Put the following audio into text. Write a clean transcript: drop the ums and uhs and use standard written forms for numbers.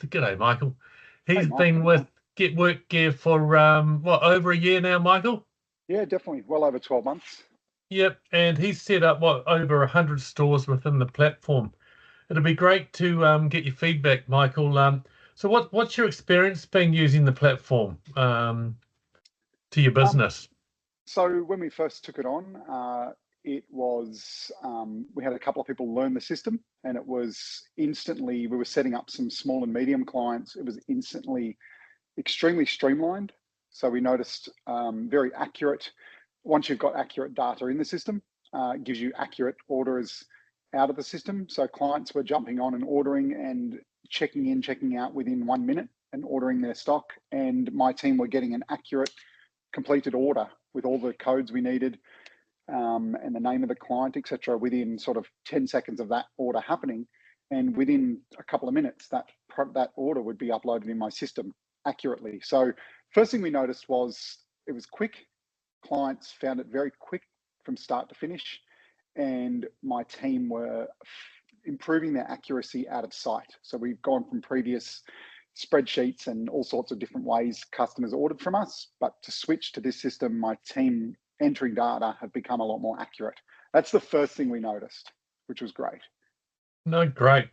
G'day, Michael. Hey, He's Mike. been with Get WorkGear for what, over a year now, Michael? Yeah, definitely. Well over 12 months. Yep, and he's set up what, over 100 stores within the platform. It'll be great to get your feedback, Michael. So what's your experience been using the platform to your business? So when we first took it on, it was, we had a couple of people learn the system, and it was instantly, we were setting up some small and medium clients. It was instantly extremely streamlined. So we noticed very accurate, once you've got accurate data in the system, it gives you accurate orders out of the system. So clients were jumping on and ordering and checking in, checking out within 1 minute and ordering their stock. And my team were getting an accurate completed order with all the codes we needed and the name of the client, etc., within sort of 10 seconds of that order happening. And within a couple of minutes, that order would be uploaded in my system accurately. So first thing we noticed was it was quick. Clients found it very quick from start to finish. And my team were improving their accuracy out of sight. So we've gone from previous spreadsheets and all sorts of different ways customers ordered from us, but to switch to this system, my team entering data have become a lot more accurate. That's the first thing we noticed, which was great. No, great.